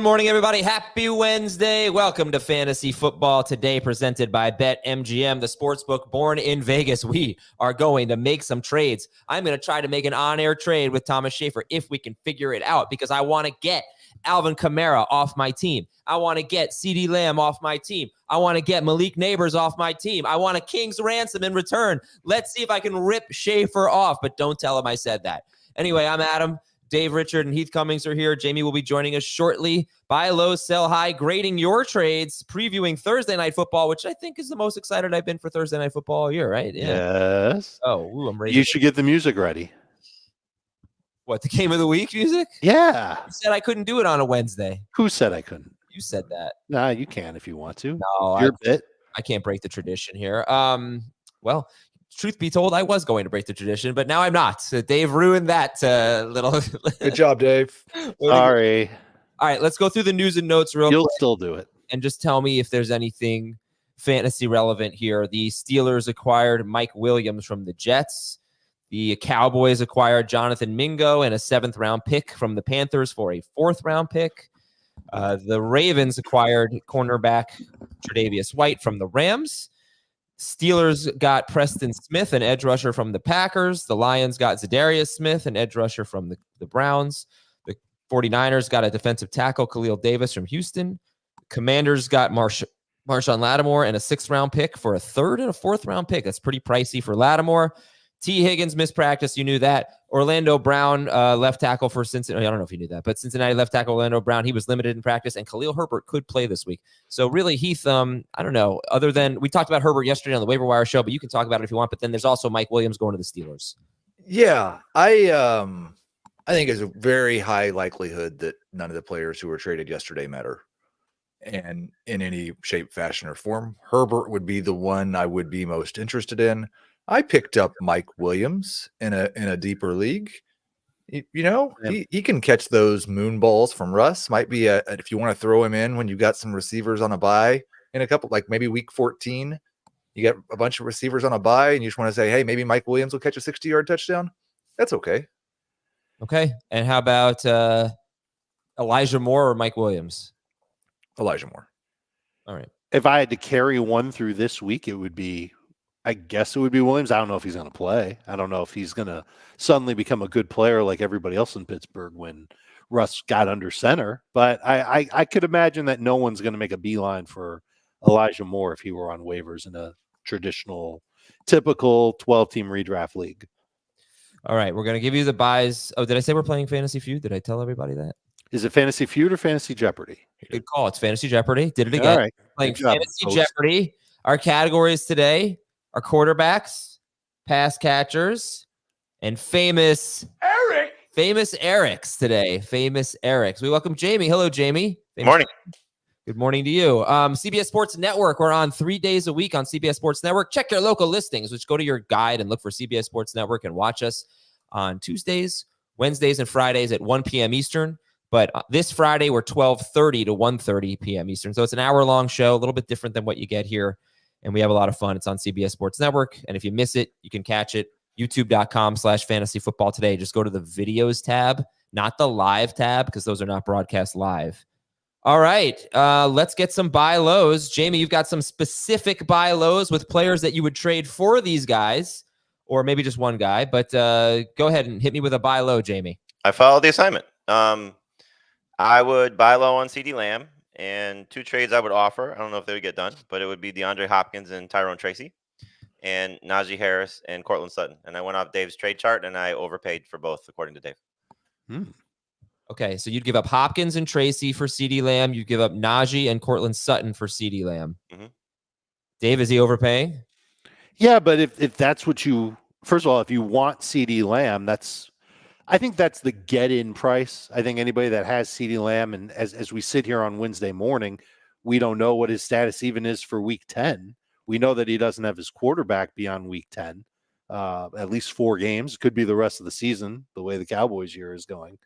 morning, everybody. Happy Wednesday. Welcome to Fantasy Football Today, presented by BetMGM, the sportsbook born in Vegas. We are going to make some trades. I'm going to try to make an on-air trade with Thomas Schaefer if we can figure it out, because I want to get Alvin Kamara off my team. I want to get CeeDee Lamb off my team. I want to get Malik Nabers off my team. I want a king's ransom in return. Let's see if I can rip Schaefer off, but don't tell him I said that. Anyway, I'm Adam. Dave, Richard, and Heath Cummings are here. Jamie will be joining us shortly. Buy low, sell high, grading your trades, previewing Thursday Night Football, which I think is the most excited I've been for Thursday Night Football all year, right? Yeah. Yes. Oh, I'm ready. You should get the music ready. What, the game of the week music? Yeah. You said I couldn't do it on a Wednesday. Who said I couldn't? You said that. Nah, you can if you want to. No, Your bit. I can't break the tradition here. Well, truth be told, I was going to break the tradition, but now I'm not. So Dave ruined that little. Good job, Dave. Sorry. All right, let's go through the news and notes real You'll quick still do it. and just tell me if there's anything fantasy relevant here. The Steelers acquired Mike Williams from the Jets. The Cowboys acquired Jonathan Mingo and a 7th-round pick from the Panthers for a 4th-round pick. The Ravens acquired cornerback Tre'Davious White from the Rams. Steelers got Preston Smith, an edge rusher from the Packers. The Lions got Zadarius Smith, an edge rusher from the Browns. The 49ers got a defensive tackle, Khalil Davis from Houston. Commanders got Marshawn Lattimore and a 6th-round pick for a 3rd and a 4th-round pick. That's pretty pricey for Lattimore. T. Higgins missed practice. You knew that. Orlando Brown, left tackle for Cincinnati. I don't know if you knew that, but Cincinnati left tackle Orlando Brown, he was limited in practice, and Khalil Herbert could play this week. So really, Heath, I don't know. Other than we talked about Herbert yesterday on the waiver wire show, but you can talk about it if you want. But then there's also Mike Williams going to the Steelers. Yeah, I think there's a very high likelihood that none of the players who were traded yesterday matter, and in any shape, fashion, or form. Herbert would be the one I would be most interested in. I picked up Mike Williams in a deeper league. You know, he can catch those moon balls from Russ. Might be if you want to throw him in when you got some receivers on a bye in a couple, like maybe week 14, you get a bunch of receivers on a bye and you just want to say, hey, maybe Mike Williams will catch a 60-yard touchdown. That's okay. Okay. And how about Elijah Moore or Mike Williams? Elijah Moore. All right. If I had to carry one through this week, I guess it would be Williams. I don't know if he's going to play. I don't know if he's going to suddenly become a good player like everybody else in Pittsburgh when Russ got under center. But I could imagine that no one's going to make a beeline for Elijah Moore if he were on waivers in a traditional, typical 12-team redraft league. All right. We're going to give you the buys. Oh, did I say we're playing Fantasy Feud? Did I tell everybody that? Is it Fantasy Feud or Fantasy Jeopardy? Good call. It's Fantasy Jeopardy. Did it again. All right. Playing Fantasy Jeopardy. Our categories today are quarterbacks, pass catchers, and famous Erics today. Famous Erics. We welcome Jamie. Hello, Jamie. Good morning. Good morning to you. CBS Sports Network. We're on 3 days a week on CBS Sports Network. Check your local listings, which go to your guide and look for CBS Sports Network and watch us on Tuesdays, Wednesdays, and Fridays at 1 p.m. Eastern. But this Friday, we're 12:30 to 1:30 p.m. Eastern. So it's an hour-long show, a little bit different than what you get here. And we have a lot of fun. It's on CBS Sports Network. And if you miss it, you can catch it. YouTube.com/fantasy football today. Just go to the videos tab, not the live tab, because those are not broadcast live. All right. Let's get some buy lows. Jamie, you've got some specific buy lows with players that you would trade for these guys, or maybe just one guy. But go ahead and hit me with a buy low, Jamie. I followed the assignment. I would buy low on CeeDee Lamb. And 2 trades I would offer, I don't know if they would get done, but it would be DeAndre Hopkins and Tyrone Tracy, and Najee Harris and Cortland Sutton. And I went off Dave's trade chart, and I overpaid for both, according to Dave. Okay, so you'd give up Hopkins and Tracy for CeeDee Lamb. You'd give up Najee and Cortland Sutton for CeeDee Lamb. Mm-hmm. Dave, is he overpaying? Yeah, but if that's what you – first of all, if you want CeeDee Lamb, I think that's the get-in price. I think anybody that has CeeDee Lamb, and as we sit here on Wednesday morning, we don't know what his status even is for Week 10. We know that he doesn't have his quarterback beyond Week 10, at least 4 games. Could be the rest of the season, the way the Cowboys year is going.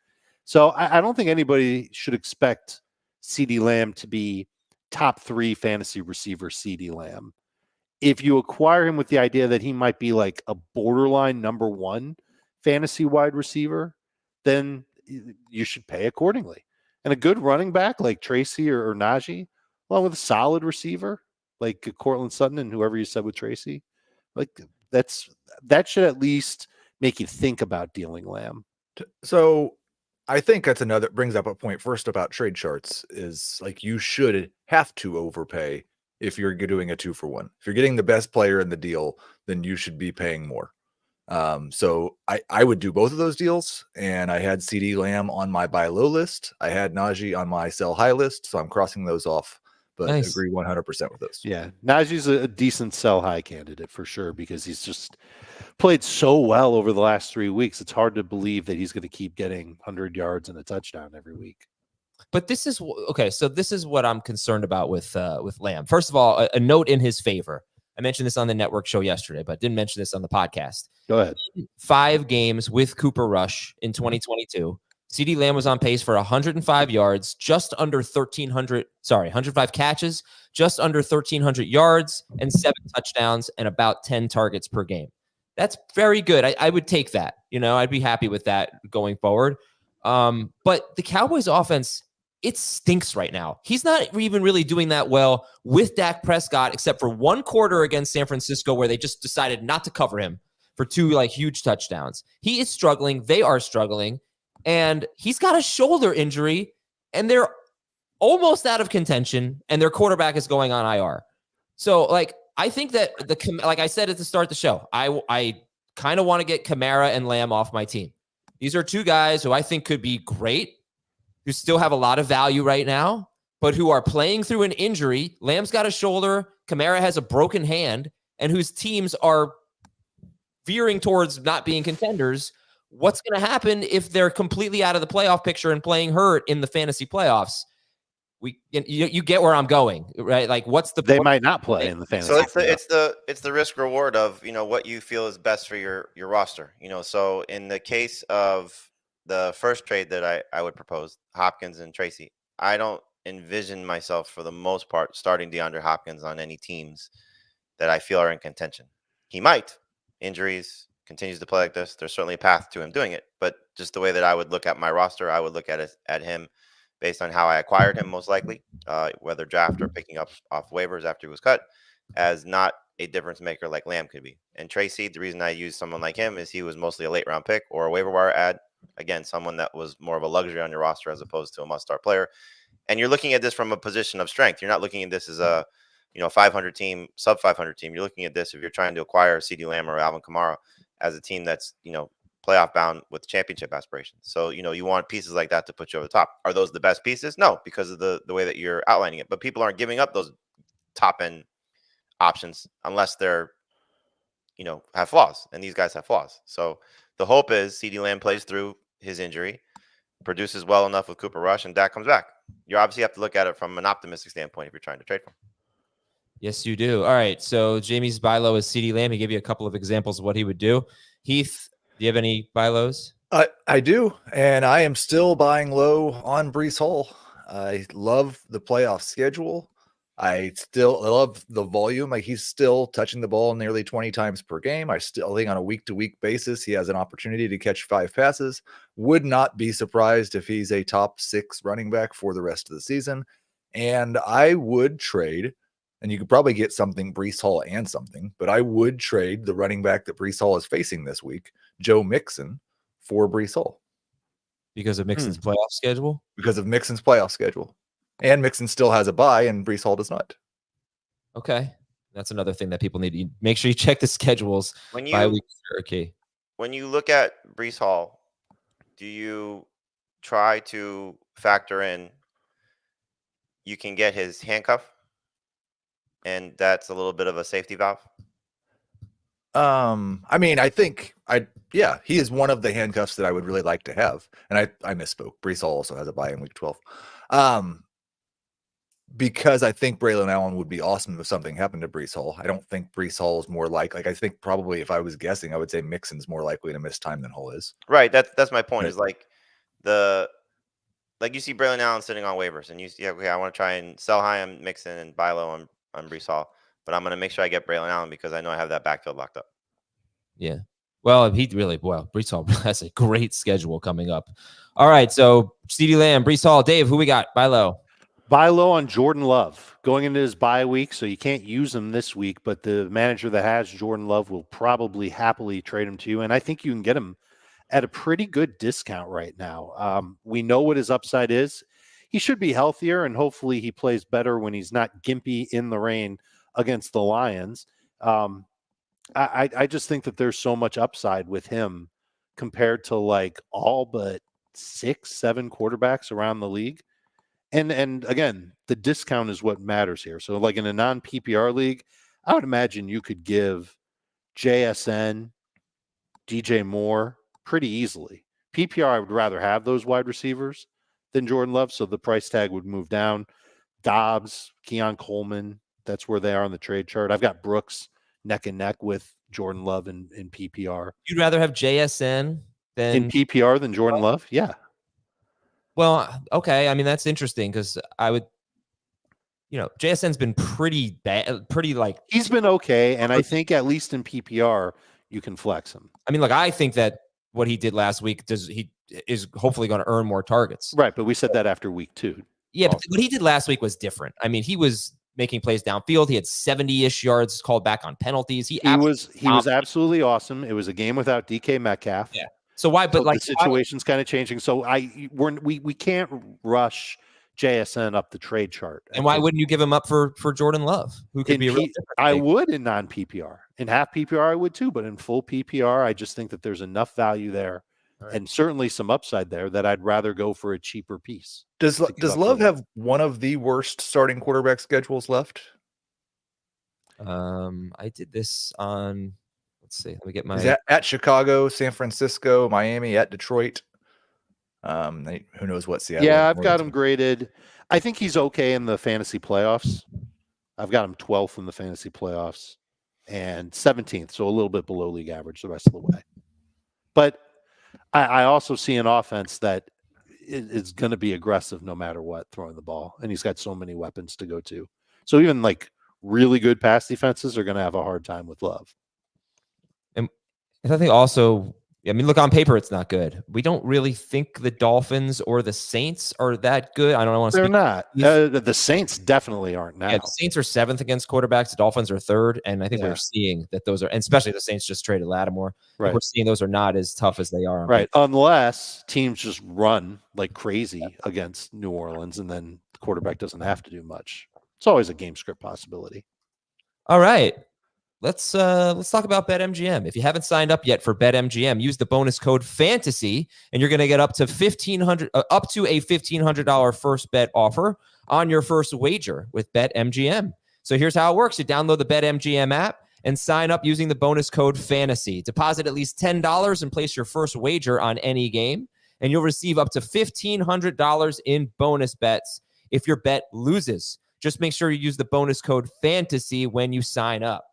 So I don't think anybody should expect CeeDee Lamb to be top 3 fantasy receiver CeeDee Lamb. If you acquire him with the idea that he might be like a borderline number 1 fantasy wide receiver, then you should pay accordingly. and a good running back like Tracy or Najee, along with a solid receiver like Cortland Sutton and whoever you said with Tracy, like that should at least make you think about dealing Lamb. So I think that's another brings up a point first about trade charts is like you should have to overpay if you're doing a 2-for-1. If you're getting the best player in the deal, then you should be paying more. So I would do both of those deals, and I had CeeDee Lamb on my buy low list. I had Najee on my sell high list, so I'm crossing those off. But Nice. agree 100% with those. Yeah, Najee's a decent sell high candidate for sure because he's just played so well over the last 3 weeks. It's hard to believe that he's going to keep getting 100 yards and a touchdown every week. But this is okay. So this is what I'm concerned about with Lamb. First of all, a note in his favor. I mentioned this on the network show yesterday, but didn't mention this on the podcast. Go ahead. 5 games with Cooper Rush in 2022. CeeDee Lamb was on pace for 105 yards, just under 105 catches, just under 1,300 yards, and 7 touchdowns, and about 10 targets per game. That's very good. I would take that. I'd be happy with that going forward. But the Cowboys offense, it stinks right now. He's not even really doing that well with Dak Prescott, except for one quarter against San Francisco where they just decided not to cover him for 2 huge touchdowns. He is struggling. They are struggling. And he's got a shoulder injury, and they're almost out of contention, and their quarterback is going on IR. So, I think that like I said at the start of the show, I kind of want to get Kamara and Lamb off my team. These are 2 guys who I think could be great, who still have a lot of value right now, but who are playing through an injury. Lamb's got a shoulder, Kamara has a broken hand, and whose teams are veering towards not being contenders. What's going to happen if they're completely out of the playoff picture and playing hurt in the fantasy playoffs? You get where I'm going, right? What's the They might not play in the fantasy. So it's the risk reward of what you feel is best for your roster. So in the case of the first trade that I would propose, Hopkins and Tracy, I don't envision myself for the most part starting DeAndre Hopkins on any teams that I feel are in contention. He might. Injuries, continues to play like this, there's certainly a path to him doing it. But just the way that I would look at my roster, I would look at him based on how I acquired him, most likely, whether draft or picking up off waivers after he was cut, as not a difference maker like Lamb could be. And Tracy, the reason I use someone like him is he was mostly a late round pick or a waiver wire ad. Again, someone that was more of a luxury on your roster as opposed to a must-start player. And you're looking at this from a position of strength. You're not looking at this as a 500 team, sub 500 team. You're looking at this if you're trying to acquire CeeDee Lamb or Alvin Kamara as a team that's playoff bound with championship aspirations. So you want pieces like that to put you over the top. Are those the best pieces? No, because of the way that you're outlining it. But people aren't giving up those top end options unless they're have flaws, and these guys have flaws. So the hope is CeeDee Lamb plays through his injury, produces well enough with Cooper Rush, and Dak comes back. You obviously have to look at it from an optimistic standpoint if you're trying to trade for him. Yes, you do. All right. So Jamie's buy low is CeeDee Lamb. He gave you a couple of examples of what he would do. Heath, do you have any buy lows? I do, and I am still buying low on Breece Hall. I love the playoff schedule. I love the volume. He's still touching the ball nearly 20 times per game. I still think on a week-to-week basis, he has an opportunity to catch 5 passes. Would not be surprised if he's a top 6 running back for the rest of the season. And I would trade, and you could probably get something Breece Hall and something, but I would trade the running back that Breece Hall is facing this week, Joe Mixon, for Breece Hall. Because of Mixon's playoff schedule? Because of Mixon's playoff schedule. And Mixon still has a bye, and Breece Hall does not. Okay. That's another thing that people need to make sure you check the schedules. When you look at Breece Hall, do you try to factor in you can get his handcuff? And that's a little bit of a safety valve. I think he is one of the handcuffs that I would really like to have. And I misspoke. Breece Hall also has a bye in week 12. Because I think Braylon Allen would be awesome if something happened to Breece Hall. I don't think Breece Hall is more I think probably if I was guessing, I would say Mixon's more likely to miss time than Hall is. Right. That's my point. Right. Is you see Braylon Allen sitting on waivers, and you see, okay, I want to try and sell high on Mixon and buy low on Breece Hall, but I'm going to make sure I get Braylon Allen because I know I have that backfield locked up. Yeah. Well, Breece Hall has a great schedule coming up. All right, so CeeDee Lamb, Breece Hall, Dave, who we got? Buy low. Buy low on Jordan Love going into his bye week, so you can't use him this week, but the manager that has Jordan Love will probably happily trade him to you, and I think you can get him at a pretty good discount right now. We know what his upside is. He should be healthier, and hopefully he plays better when he's not gimpy in the rain against the Lions. I just think that there's so much upside with him compared to like all but 6-7 quarterbacks around the league. And again, the discount is what matters here. So like in a non-PPR league, I would imagine you could give JSN, DJ Moore pretty easily. PPR, I would rather have those wide receivers than Jordan Love, so the price tag would move down. Dobbs, Keon Coleman, that's where they are on the trade chart. I've got Brooks neck and neck with Jordan Love in PPR. You'd rather have JSN than in PPR than Jordan Love? Yeah. Well, okay. I mean, that's interesting because I would, JSN's been pretty bad, he's been okay. And I think at least in PPR, you can flex him. I mean, I think that what he did last week is hopefully going to earn more targets. Right. But we said that after week 2. Yeah. But what he did last week was different. I mean, he was making plays downfield. He had 70-ish yards called back on penalties. He was absolutely awesome. It was a game without DK Metcalf. Yeah. So why? But the situation's kind of changing. So we can't rush JSN up the trade chart. And why wouldn't you give him up for Jordan Love, who could be a real difference? I would in non PPR. In half PPR, I would too. But in full PPR, I just think that there's enough value there, and certainly some upside there that I'd rather go for a cheaper piece. Does Love have one of the worst starting quarterback schedules left? I did this on. Let's see. Let me get my at Chicago, San Francisco, Miami, at Detroit. Who knows what Seattle? Yeah, I've got him graded. I think he's okay in the fantasy playoffs. I've got him 12th in the fantasy playoffs and 17th, so a little bit below league average the rest of the way. But I also see an offense that is going to be aggressive no matter what, throwing the ball, and he's got so many weapons to go to. So even like really good pass defenses are going to have a hard time with Love. And I think also, look, on paper, it's not good. We don't really think the Dolphins or the Saints are that good. I don't want to They're not. The Saints definitely aren't now. Yeah, the Saints are 7th against quarterbacks. The Dolphins are 3rd. And I think we're seeing that those are, and especially the Saints just traded Lattimore. Right. We're seeing those are not as tough as they are. Right. Unless teams just run like crazy against New Orleans and then the quarterback doesn't have to do much. It's always a game script possibility. All right. Let's talk about BetMGM. If you haven't signed up yet for BetMGM, use the bonus code FANTASY, and you're going to get up to $1,500 first bet offer on your first wager with BetMGM. So here's how it works: you download the BetMGM app and sign up using the bonus code FANTASY. Deposit at least $10 and place your first wager on any game, and you'll receive up to $1,500 in bonus bets if your bet loses. Just make sure you use the bonus code FANTASY when you sign up.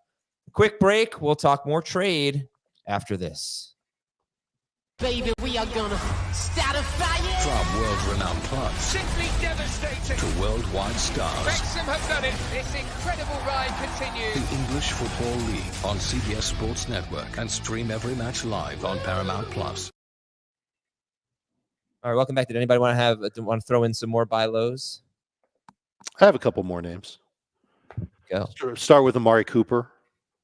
Quick break. We'll talk more trade after this. Baby, we are gonna start a fire. From world-renowned clubs simply devastating to worldwide stars. Wrexham have done it. This incredible ride continues. The English Football League on CBS Sports Network, and stream every match live on Paramount Plus. All right, welcome back. Did anybody want to throw in some more buy lows? I have a couple more names. Go. Start with Amari Cooper.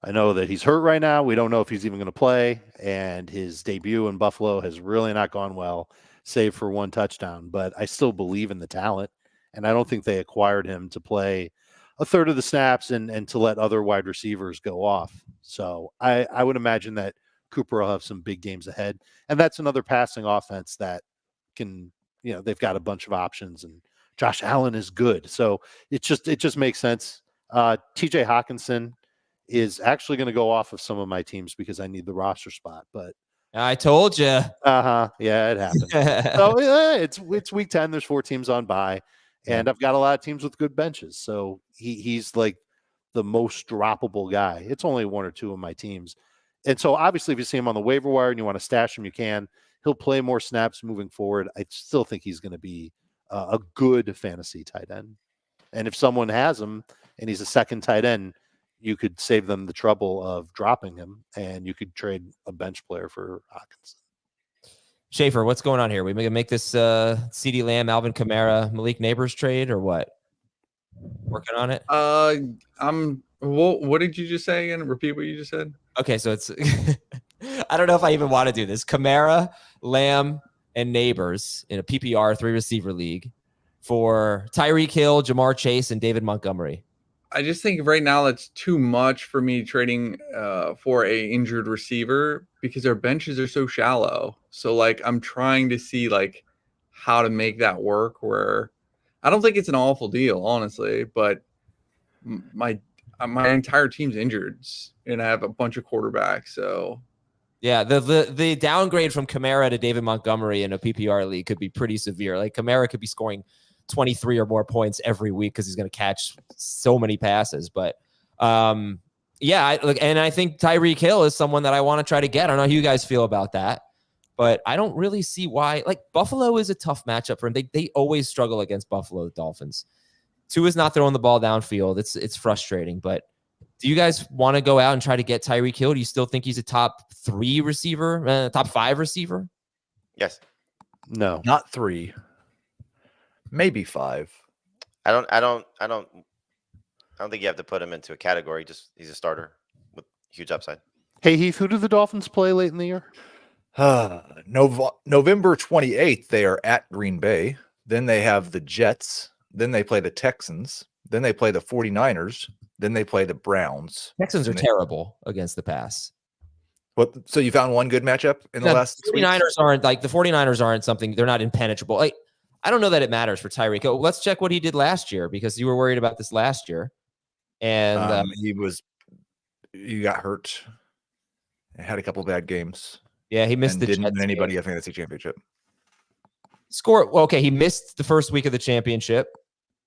I know that he's hurt right now. We don't know if he's even going to play, and his debut in Buffalo has really not gone well, save for one touchdown. But I still believe in the talent, and I don't think they acquired him to play a third of the snaps and to let other wide receivers go off. So I would imagine that Cooper will have some big games ahead, and that's another passing offense that can, they've got a bunch of options, and Josh Allen is good. So it just makes sense. TJ Hockenson is actually going to go off of some of my teams because I need the roster spot. But I told you. Yeah, it happened. So it's week 10. There's 4 teams on bye, and I've got a lot of teams with good benches. So he's like the most droppable guy. It's only 1 or 2 of my teams. And so obviously if you see him on the waiver wire and you want to stash him, you can. He'll play more snaps moving forward. I still think he's going to be a good fantasy tight end. And if someone has him and he's a second tight end, you could save them the trouble of dropping him, and you could trade a bench player for Hockenson. Schaefer, what's going on here? We gonna make this CeeDee Lamb, Alvin Kamara, Malik Nabers trade or what? Working on it. What did you just say again? Repeat what you just said. Okay, so it's I don't know if I even want to do this. Kamara, Lamb, and Nabers in a PPR 3-receiver league for Tyreek Hill, Jamar Chase, and David Montgomery. I just think right now that's too much for me trading for a injured receiver because our benches are so shallow. So like I'm trying to see like how to make that work where I don't think it's an awful deal, honestly, but my entire team's injured and I have a bunch of quarterbacks. So yeah, the downgrade from Kamara to David Montgomery in a PPR league could be pretty severe. Like Kamara could be scoring 23 or more points every week because he's going to catch so many passes. But yeah, and I think Tyreek Hill is someone that I want to try to get. I don't know how you guys feel about that, but I don't really see why. Like Buffalo is a tough matchup for him. They always struggle against Buffalo Dolphins. Tua's not throwing the ball downfield. It's frustrating. But do you guys want to go out and try to get Tyreek Hill? Do you still think he's a top 3 receiver, top 5 receiver? Yes. No, Not 3, maybe 5. I don't think you have to put him into a category. Just he's a starter with huge upside. Hey Heath, who do the Dolphins play late in the year? November 28th, they are at Green Bay. Then they have the Jets. Then they play the Texans. Then they play the 49ers. Then they play the Browns. Texans are terrible against the pass. What? So you found one good matchup in the last 6 weeks? 49ers aren't like the 49ers aren't something. They're not impenetrable. Like, I don't know that it matters for Tyreek. Let's check what he did last year because you were worried about this last year. And he got hurt. Had a couple bad games. Yeah, he missed the didn't Jets win anybody game. a fantasy championship. Okay, he missed the first week of the championship.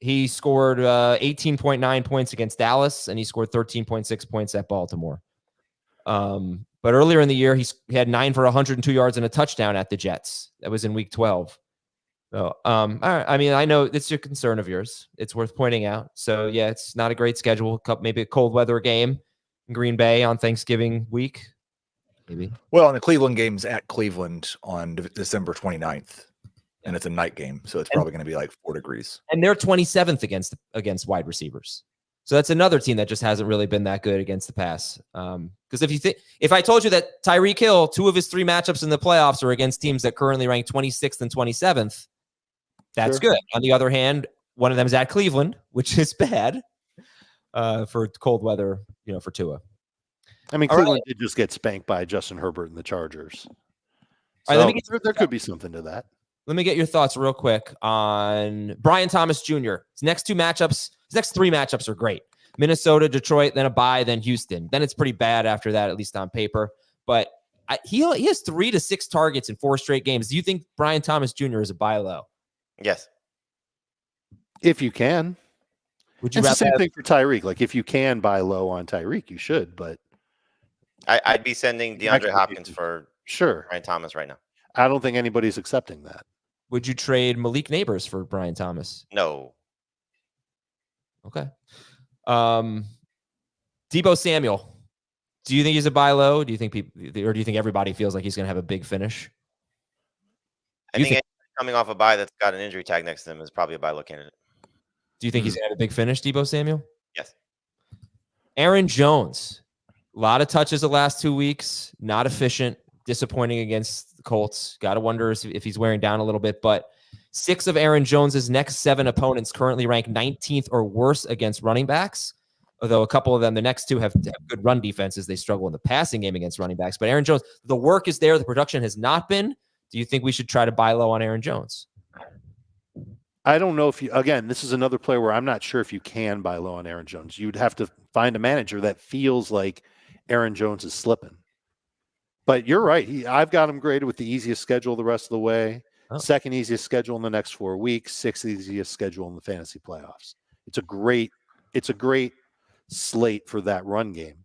He scored 18.9 points against Dallas, and he scored 13.6 points at Baltimore. But earlier in the year, he had 9 for 102 yards and a touchdown at the Jets. That was in week 12. So, all right. I mean, I know it's a concern of yours. It's worth pointing out. So, yeah, it's not a great schedule. Maybe a cold weather game in Green Bay on Thanksgiving week. Maybe. Well, and the Cleveland game's at Cleveland on December 29th, and it's a night game, so it's probably going to be like 4 degrees. And they're 27th against wide receivers. So that's another team that just hasn't really been that good against the pass. Because if I told you that Tyreek Hill, 2 of his 3 matchups in the playoffs are against teams that currently rank 26th and 27th, that's Sure. good. On the other hand, one of them is at Cleveland, which is bad for cold weather, for Tua. I mean, All Cleveland did just get spanked by Justin Herbert and the Chargers. All right, There could be something to that. Let me get your thoughts real quick on Brian Thomas Jr. His next 3 matchups are great. Minnesota, Detroit, then a bye, then Houston. Then it's pretty bad after that, at least on paper. But he has 3 to 6 targets in 4 straight games. Do you think Brian Thomas Jr. is a buy low? Yes. If you can. Would you It's the rather same have- thing for Tyreek. Like, if you can buy low on Tyreek, you should. But I'd be sending DeAndre Hopkins for sure, Brian Thomas right now. I don't think anybody's accepting that. Would you trade Malik Nabers for Brian Thomas? No. Okay. Debo Samuel. Do you think he's a buy low? Do you think or do you think everybody feels like he's going to have a big finish? I think anybody coming off a bye that's got an injury tag next to them is probably a buy low candidate. Do you think he's going to have a big finish, Debo Samuel? Yes. Aaron Jones. A lot of touches the last 2 weeks. Not efficient. Disappointing against the Colts. Got to wonder if he's wearing down a little bit. But 6 of Aaron Jones's next 7 opponents currently rank 19th or worse against running backs. Although a couple of them, the next 2 have good run defenses. They struggle in the passing game against running backs. But Aaron Jones, the work is there. The production has not been. Do you think we should try to buy low on Aaron Jones? I don't know if this is another player where I'm not sure if you can buy low on Aaron Jones. You'd have to find a manager that feels like Aaron Jones is slipping. But you're right. I've got him graded with the easiest schedule the rest of the way. Oh. Second easiest schedule in the next 4 weeks. 6th easiest schedule in the fantasy playoffs. It's a great slate for that run game.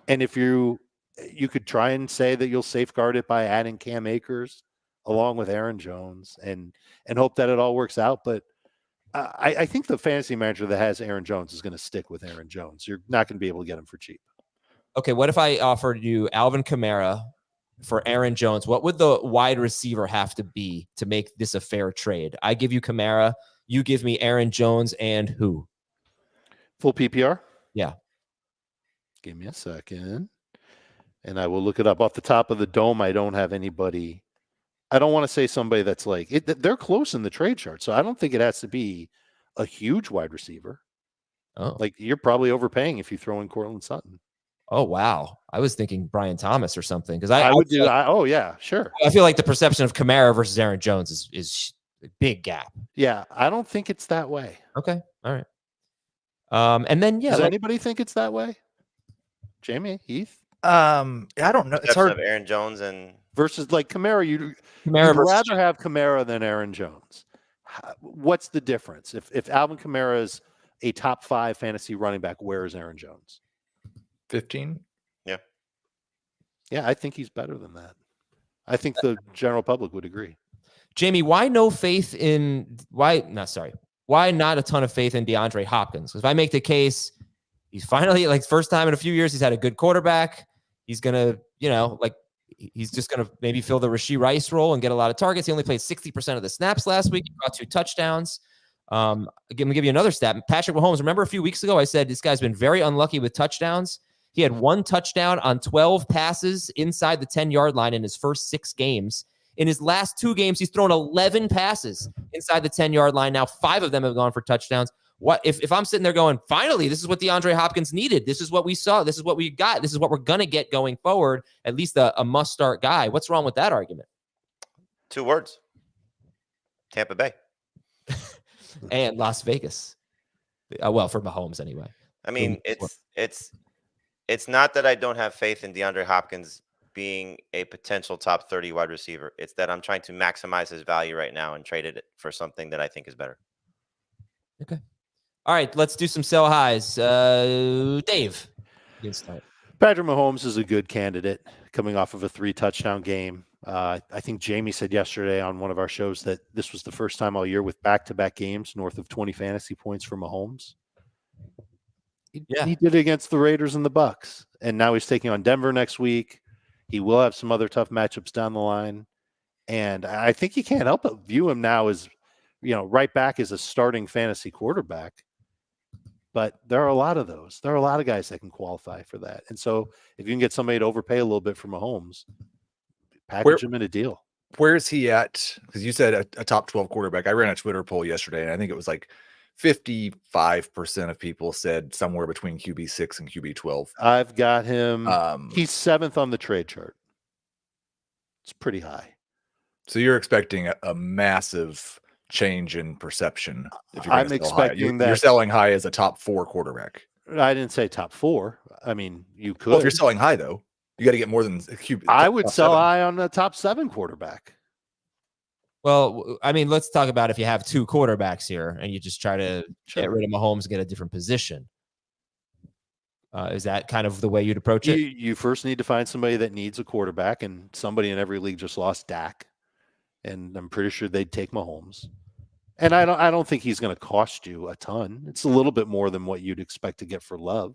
And if you could try and say that you'll safeguard it by adding Cam Akers along with Aaron Jones and hope that it all works out. But I think the fantasy manager that has Aaron Jones is going to stick with Aaron Jones. You're not going to be able to get him for cheap. Okay, what if I offered you Alvin Kamara for Aaron Jones? What would the wide receiver have to be to make this a fair trade? I give you Kamara, you give me Aaron Jones, and who? Full PPR? Yeah. Give me a second. And I will look it up. Off the top of the dome, I don't have anybody. I don't want to say somebody that's like it. They're close in the trade chart, so I don't think it has to be a huge wide receiver. Oh, Like you're probably overpaying if you throw in Cortland Sutton. oh wow! I was thinking Brian Thomas or something because I would feel do. like, Oh yeah, sure. I feel like the perception of Kamara versus Aaron Jones is a big gap. Yeah, I don't think it's that way. Okay, all right. And then Does anybody think it's that way? Jamie, Heath, I don't know. It's Perception hard. of Aaron Jones and versus like Kamara. You'd Kamara versus rather have Kamara than Aaron Jones. What's the difference? If Alvin Kamara is a top 5 fantasy running back, where is Aaron Jones? 15. Yeah, I think he's better than that. I think the general public would agree. Jamie, why no faith in why not a ton of faith in DeAndre Hopkins? Because if I make the case, he's finally like first time in a few years, he's had a good quarterback. He's gonna, he's just gonna maybe fill the Rashee Rice role and get a lot of targets. He only played 60% of the snaps last week. He got 2 touchdowns. I'm gonna give you another stat. Patrick Mahomes. Remember a few weeks ago, I said this guy's been very unlucky with touchdowns. He had 1 touchdown on 12 passes inside the 10-yard line in his first 6 games. In his last 2 games, he's thrown 11 passes inside the 10-yard line. Now 5 of them have gone for touchdowns. What if I'm sitting there going, finally, this is what DeAndre Hopkins needed. This is what we saw. This is what we got. This is what we're going to get going forward. At least a must-start guy. What's wrong with that argument? 2 words. Tampa Bay. And Las Vegas. Well, for Mahomes anyway. I mean, it's not that I don't have faith in DeAndre Hopkins being a potential top 30 wide receiver. It's that I'm trying to maximize his value right now and traded it for something that I think is better. Okay. All right, let's do some sell highs. Dave, you can start. Patrick Mahomes is a good candidate coming off of a 3-touchdown game. I think Jamie said yesterday on one of our shows that this was the first time all year with back-to-back games north of 20 fantasy points for Mahomes. Yeah. He did it against the Raiders and the Bucks, and now he's taking on Denver next week. He will have some other tough matchups down the line, and I think you can't help but view him now as, right back as a starting fantasy quarterback. But there are a lot of those. There are a lot of guys that can qualify for that, and so if you can get somebody to overpay a little bit for Mahomes, package him in a deal. Where's he at? Because you said a top 12 quarterback. I ran a Twitter poll yesterday, and I think it was like 55% of people said somewhere between QB6 and QB12. I've got him. He's 7th on the trade chart. It's pretty high. So you're expecting a massive change in perception. If you're I'm expecting that you're selling high as a top 4 quarterback. I didn't say top 4. I mean, you could. Well, if you're selling high, though, you got to get more than a QB. I would sell high on the top 7 quarterback. Well, I mean, let's talk about if you have 2 quarterbacks here and you just try to get rid of Mahomes and get a different position. Is that kind of the way you'd approach it? You first need to find somebody that needs a quarterback, and somebody in every league just lost Dak, and I'm pretty sure they'd take Mahomes. And I don't think he's going to cost you a ton. It's a little bit more than what you'd expect to get for Love.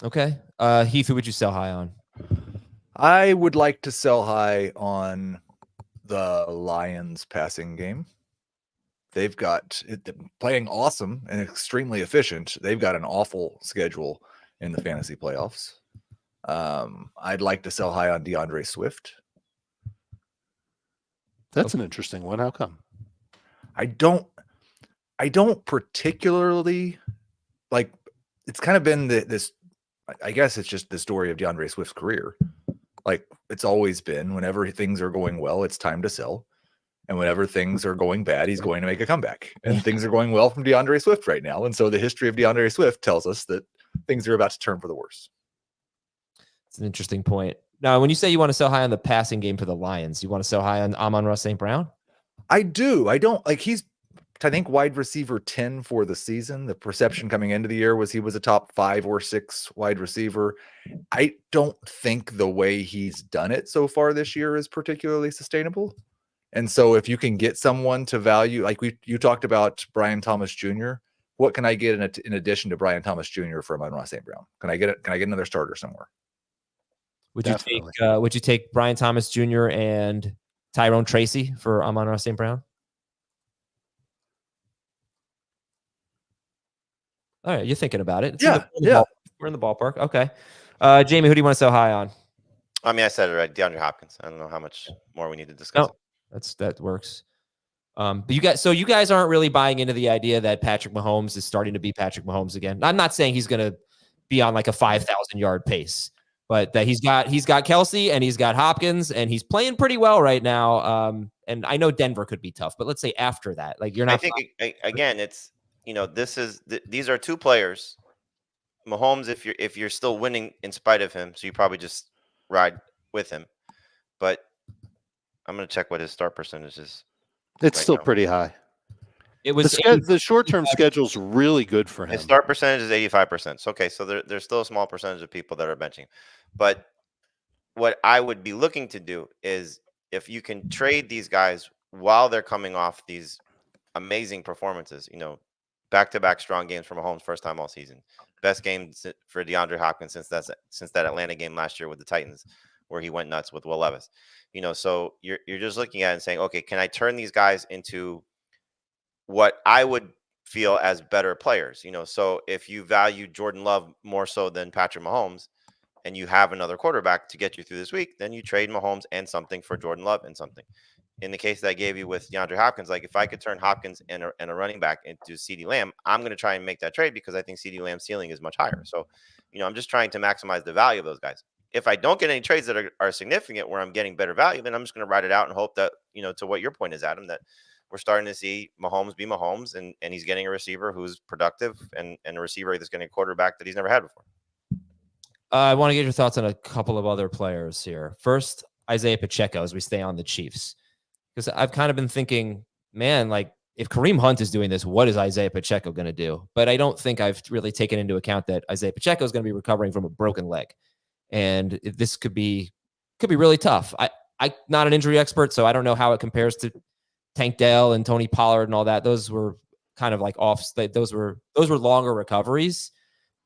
Okay. Heath, who would you sell high on? I would like to sell high on the Lions passing game. They've got it playing awesome and extremely efficient. They've got an awful schedule in the fantasy playoffs. I'd like to sell high on DeAndre Swift. That's an interesting one. How come? I don't particularly like. It's kind of been this. I guess it's just the story of DeAndre Swift's career. Like it's always been, whenever things are going well, it's time to sell. And whenever things are going bad, he's going to make a comeback. And things are going well from DeAndre Swift right now. And so the history of DeAndre Swift tells us that things are about to turn for the worse. It's an interesting point. Now, when you say you want to sell high on the passing game for the Lions, you want to sell high on Amon-Ra St. Brown? I do. I don't like he's, I think, wide receiver 10 for the season. The perception coming into the year was he was a top 5 or 6 wide receiver. I don't think the way he's done it so far this year is particularly sustainable. And so if you can get someone to value, like you talked about Brian Thomas Jr., what can I get in addition to Brian Thomas Jr. from Amon-Ra St. Brown? Can I get another starter somewhere? Would you take Brian Thomas Jr. and Tyrone Tracy for Amon-Ra St. Brown? All right, you're thinking about it. We're in the ballpark. Okay. Jamie, who do you want to sell high on? I mean, I said it right. DeAndre Hopkins. I don't know how much more we need to discuss. No, that works. But you guys aren't really buying into the idea that Patrick Mahomes is starting to be Patrick Mahomes again. I'm not saying he's going to be on like a 5,000 yard pace, but that he's got Kelsey and he's got Hopkins and he's playing pretty well right now. And I know Denver could be tough, but let's say after that, like you're not. I think again, it's these are two players. Mahomes, if you're still winning in spite of him, so you probably just ride with him. But I'm going to check what his start percentage is. It's still pretty high. It was the short-term schedule's really good for him. His start percentage is 85%. So, okay, so there's still a small percentage of people that are benching. But what I would be looking to do is if you can trade these guys while they're coming off these amazing performances, back-to-back strong games for Mahomes, first time all season. Best game for DeAndre Hopkins since that Atlanta game last year with the Titans, where he went nuts with Will Levis. So you're just looking at it and saying, okay, can I turn these guys into what I would feel as better players? So if you value Jordan Love more so than Patrick Mahomes, and you have another quarterback to get you through this week, then you trade Mahomes and something for Jordan Love and something. In the case that I gave you with DeAndre Hopkins, like if I could turn Hopkins and a running back into CeeDee Lamb, I'm going to try and make that trade because I think CeeDee Lamb's ceiling is much higher. So, I'm just trying to maximize the value of those guys. If I don't get any trades that are significant where I'm getting better value, then I'm just going to ride it out and hope that, to what your point is, Adam, that we're starting to see Mahomes be Mahomes and he's getting a receiver who's productive and a receiver that's getting a quarterback that he's never had before. I want to get your thoughts on a couple of other players here. First, Isaiah Pacheco, as we stay on the Chiefs. Because I've kind of been thinking, man, like if Kareem Hunt is doing this, what is Isaiah Pacheco going to do? But I don't think I've really taken into account that Isaiah Pacheco is going to be recovering from a broken leg. And this could be really tough. I'm not an injury expert, so I don't know how it compares to Tank Dell and Tony Pollard and all that. Those were kind of like those were longer recoveries.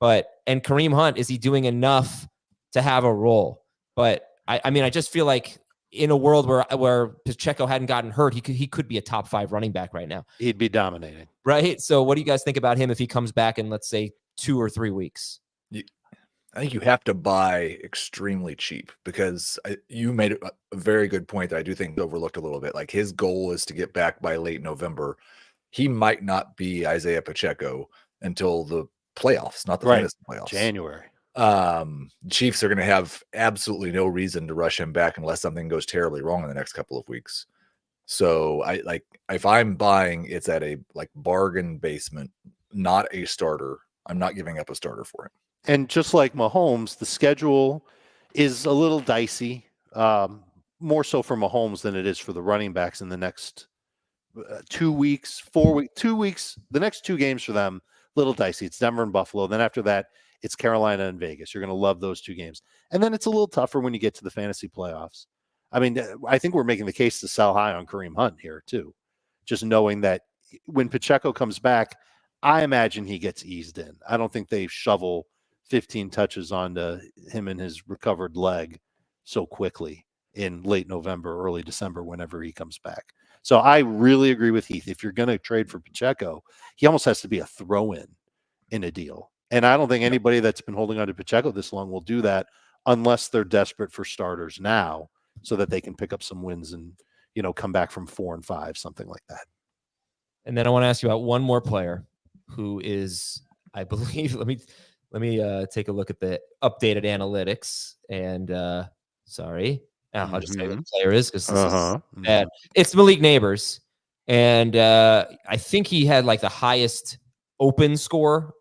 And Kareem Hunt, is he doing enough to have a role? But I just feel like in a world where Pacheco hadn't gotten hurt, he could be a top 5 running back right now. He'd be dominating. Right. So what do you guys think about him if he comes back in, let's say, 2 or 3 weeks? I think you have to buy extremely cheap because you made a very good point that I do think overlooked a little bit. Like his goal is to get back by late November. He might not be Isaiah Pacheco until the playoffs, not the fantasy playoffs. January. Chiefs are going to have absolutely no reason to rush him back unless something goes terribly wrong in the next couple of weeks. So if I'm buying, it's at a bargain basement, not a starter. I'm not giving up a starter for him. And just like Mahomes, the schedule is a little dicey, more so for Mahomes than it is for the running backs in the next 2 weeks, 4 weeks, 2 weeks. The next 2 games for them, little dicey. It's Denver and Buffalo. Then after that, it's Carolina and Vegas. You're going to love those 2 games. And then it's a little tougher when you get to the fantasy playoffs. I mean, I think we're making the case to sell high on Kareem Hunt here too. Just knowing that when Pacheco comes back, I imagine he gets eased in. I don't think they shovel 15 touches onto him and his recovered leg so quickly in late November, early December, whenever he comes back. So I really agree with Heath. If you're going to trade for Pacheco, he almost has to be a throw-in in a deal. And I don't think anybody that's been holding on to Pacheco this long will do that unless they're desperate for starters now so that they can pick up some wins and, come back from 4 and 5, something like that. And then I want to ask you about one more player who is, I believe, let me take a look at the updated analytics. And I'll just say what the player is because this is bad. It's Malik Nabers. And I think he had like the highest open score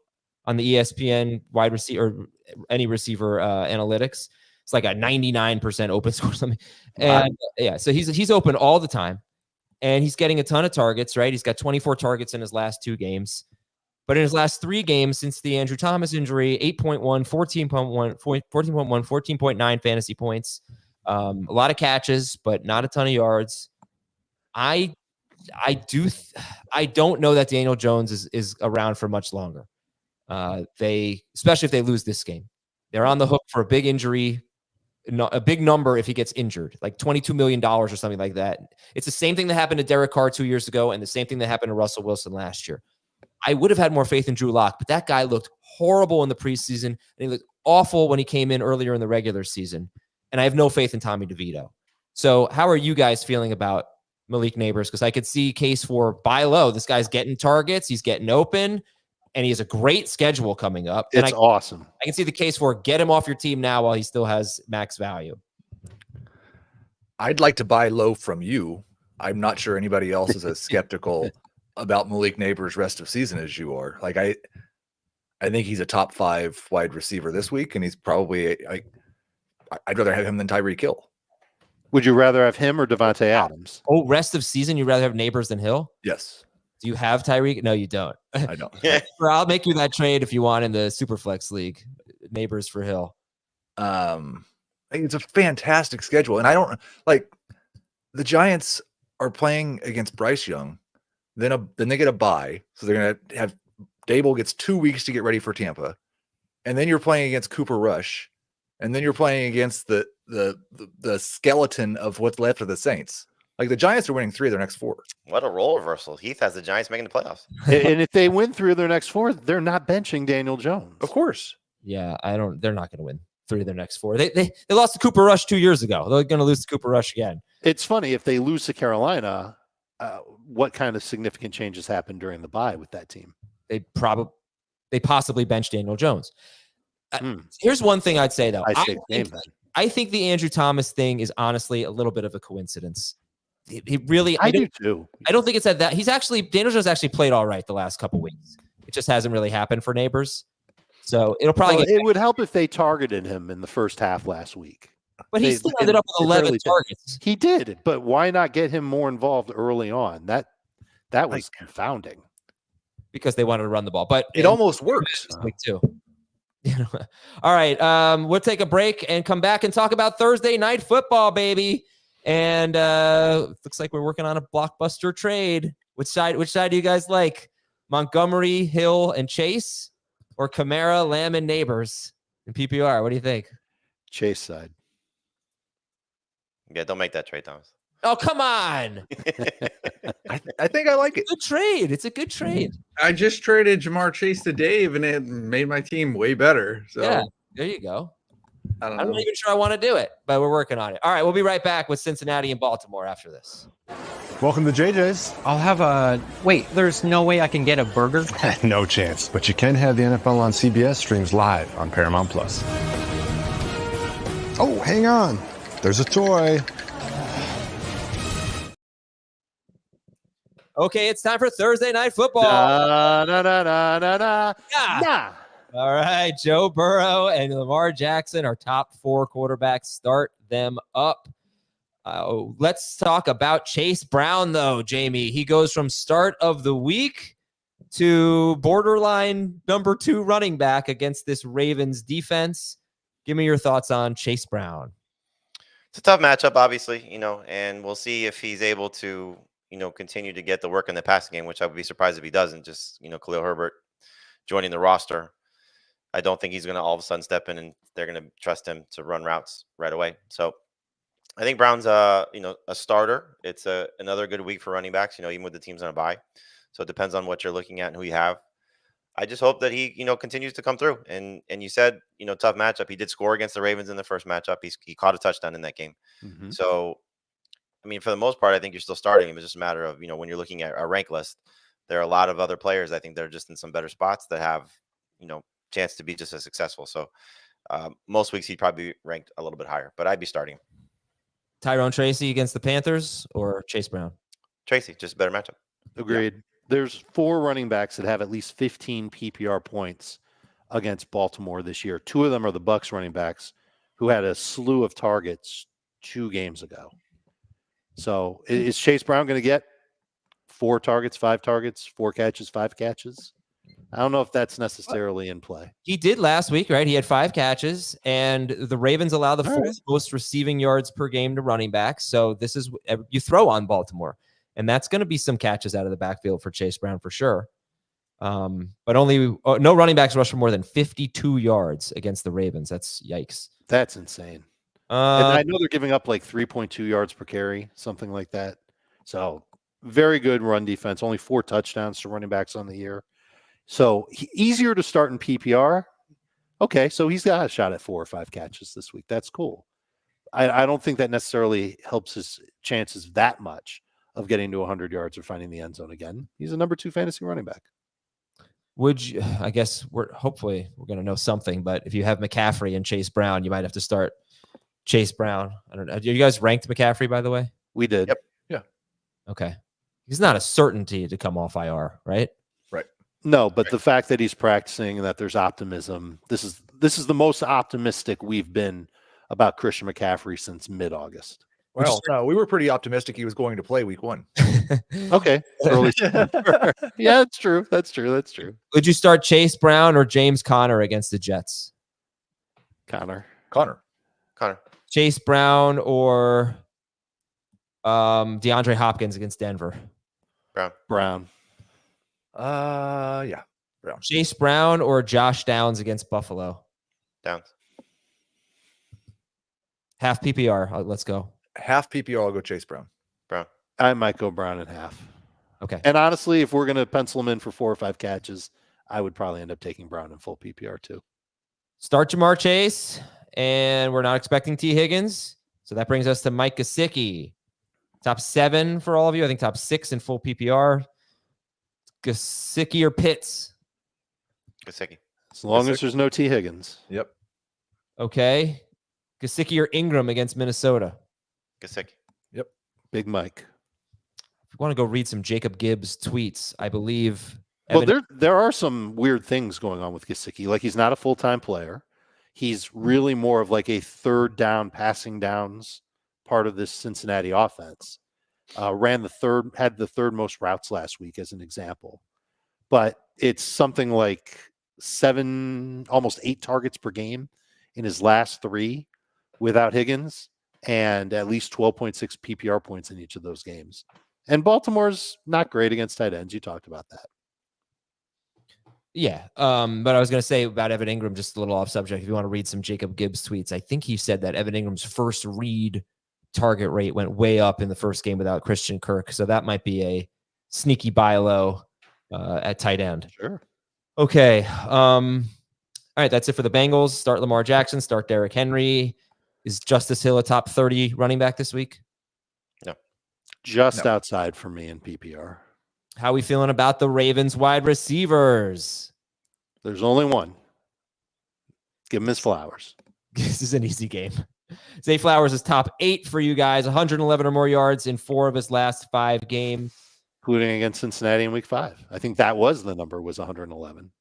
on the ESPN wide receiver or any receiver analytics. It's like a 99% open score or something. And so he's open all the time. And he's getting a ton of targets, right? He's got 24 targets in his last 2 games. But in his last 3 games since the Andrew Thomas injury, 8.1, 14.1, 14.1, 14.9 fantasy points. A lot of catches, but not a ton of yards. I don't know that Daniel Jones is around for much longer. Especially if they lose this game, they're on the hook for a big injury, a big number if he gets injured, like $22 million or something like that. It's the same thing that happened to Derek Carr 2 years ago, and the same thing that happened to Russell Wilson last year. I would have had more faith in Drew Lock, but that guy looked horrible in the preseason, and he looked awful when he came in earlier in the regular season. And I have no faith in Tommy DeVito. So how are you guys feeling about Malik Nabers? Because I could see case for buy low. This guy's getting targets. He's getting open, and he has a great schedule coming up. It's awesome. I can see the case for get him off your team now while he still has max value. I'd like to buy low from you. I'm not sure anybody else is as skeptical about Malik Nabers' rest of season as you are. Like I think he's a top 5 wide receiver this week, and he's probably I'd rather have him than Tyreek Hill. Would you rather have him or Devontae Adams? Oh, rest of season, you'd rather have Nabers than Hill? Yes. Do you have Tyreek? No, you don't. I don't. I'll make you that trade if you want in the Superflex League. Nabers for Hill. It's a fantastic schedule, and I don't like the Giants are playing against Bryce Young. Then they get a bye, so they're gonna have Dable gets 2 weeks to get ready for Tampa, and then you're playing against Cooper Rush, and then you're playing against the skeleton of what's left of the Saints. Like the Giants are winning 3 of their next 4. What a role reversal. Heath has the Giants making the playoffs. And if they win 3 of their next 4, they're not benching Daniel Jones. Of course. Yeah, they're not going to win 3 of their next 4. They lost to Cooper Rush 2 years ago. They're going to lose to Cooper Rush again. It's funny, if they lose to Carolina, what kind of significant changes happen during the bye with that team? They possibly bench Daniel Jones. Here's one thing I'd say though. I think the Andrew Thomas thing is honestly a little bit of a coincidence. He really, I do too. I don't think it's that Daniel Jones actually played all right the last couple weeks. It just hasn't really happened for Nabers. So it'll probably it would help if they targeted him in the first half last week. But he still ended up with 11 targets. He did, but why not get him more involved early on? That was confounding. Because they wanted to run the ball. But it almost works this week too. All right. We'll take a break and come back and talk about Thursday night football, baby. And looks like we're working on a blockbuster trade. Which side do you guys like? Montgomery, Hill, and Chase, or Kamara, Lamb, and Nabers in PPR? What do you think? Chase side. Yeah, don't make that trade, Thomas. Oh, come on. I think I like it. Good trade. It's a good trade. I just traded Jamar Chase to Dave, and it made my team way better. So yeah, there you go. I'm not even sure I want to do it, but we're working on it. All right, we'll be right back with Cincinnati and Baltimore after this. Welcome to JJ's. I'll have a... Wait, there's no way I can get a burger? No chance. But you can have the NFL on CBS streams live on Paramount+. Oh, hang on. There's a toy. Okay, it's time for Thursday night football. Nah. All right, Joe Burrow and Lamar Jackson are top 4 quarterbacks. Start them up. Let's talk about Chase Brown, though, Jamie. He goes from start of the week to borderline number 2 running back against this Ravens defense. Give me your thoughts on Chase Brown. It's a tough matchup, obviously, and we'll see if he's able to, continue to get the work in the passing game, which I would be surprised if he doesn't. Just, Khalil Herbert joining the roster. I don't think he's going to all of a sudden step in and they're going to trust him to run routes right away. So I think Brown's, a starter. It's another good week for running backs, even with the teams on a bye. So it depends on what you're looking at and who you have. I just hope that he, continues to come through. And you said, tough matchup. He did score against the Ravens in the first matchup. He caught a touchdown in that game. Mm-hmm. So, for the most part, I think you're still starting him. It's just a matter of, when you're looking at a rank list, there are a lot of other players, I think, that are just in some better spots that have, chance to be just as successful. So most weeks he'd probably be ranked a little bit higher, but I'd be starting. Tyrone Tracy against the Panthers or Chase Brown? Tracy, just a better matchup. Agreed. Yeah. There's 4 running backs that have at least 15 PPR points against Baltimore this year. 2 of them are the Bucs running backs who had a slew of targets 2 games ago. So is Chase Brown going to get 4 targets, 5 targets, 4 catches, 5 catches? I don't know if that's necessarily in play. He did last week, right? He had 5 catches, and the Ravens allow the 4th most receiving yards per game to running backs. So this is, you throw on Baltimore. And that's going to be some catches out of the backfield for Chase Brown for sure. But only no running backs rush for more than 52 yards against the Ravens. That's yikes. That's insane. And I know they're giving up like 3.2 yards per carry, something like that. So very good run defense. Only 4 touchdowns to running backs on the year. So easier to start in PPR. Okay, so he's got a shot at 4 or 5 catches this week. That's cool. I don't think that necessarily helps his chances that much of getting to 100 yards or finding the end zone again. He's a number 2 fantasy running back. Would you, I guess we're going to know something, but if you have McCaffrey and Chase Brown, you might have to start Chase Brown. I don't know. You guys ranked McCaffrey, by the way? We did. Yep. Yeah. Okay. He's not a certainty to come off IR, right? Right. No, but the fact that he's practicing and that there's optimism, this is the most optimistic we've been about Christian McCaffrey since mid-August. Well, no, we were pretty optimistic he was going to play week 1. Okay. Early. Yeah, that's true. That's true. Would you start Chase Brown or James Conner against the Jets? Conner. Chase Brown or DeAndre Hopkins against Denver? Brown. Yeah. Brown. Chase Brown or Josh Downs against Buffalo? Downs. Half PPR. Let's go. Half PPR, I'll go Chase Brown. I might go Brown in half. Okay. And honestly, if we're going to pencil him in for 4 or 5 catches, I would probably end up taking Brown in full PPR too. Start Jamar Chase, and we're not expecting T. Higgins. So that brings us to Mike Gesicki. Top 7 for all of you. I think top 6 in full PPR. Gesicki or Pitts? Gesicki. As long as there's no T. Higgins. Yep. Okay. Gesicki or Ingram against Minnesota? Gesicki. Yep. Big Mike. If you want to go read some Jacob Gibbs tweets, I believe. Well, there are some weird things going on with Gesicki. Like, he's not a full-time player. He's really more of like a third down, passing downs part of this Cincinnati offense. Had the third most routes last week as an example. But it's something like 7, almost 8 targets per game in his last 3 without Higgins, and at least 12.6 PPR points in each of those games. And Baltimore's not great against tight ends. You talked about that. Yeah. But I was going to say about Evan Ingram, just a little off subject. If you want to read some Jacob Gibbs tweets, I think he said that Evan Ingram's first read target rate went way up in the first game without Christian Kirk. So that might be a sneaky buy low at tight end. Sure. Okay. All right. That's it for the Bengals. Start Lamar Jackson, start Derrick Henry. Is Justice Hill a top 30 running back this week? No. Just outside for me in PPR. How are we feeling about the Ravens wide receivers? There's only one. Give him his flowers. This is an easy game. Zay Flowers is top 8 for you guys, 111 or more yards in 4 of his last 5 games. Including against Cincinnati in week 5. I think that was the number, was 111.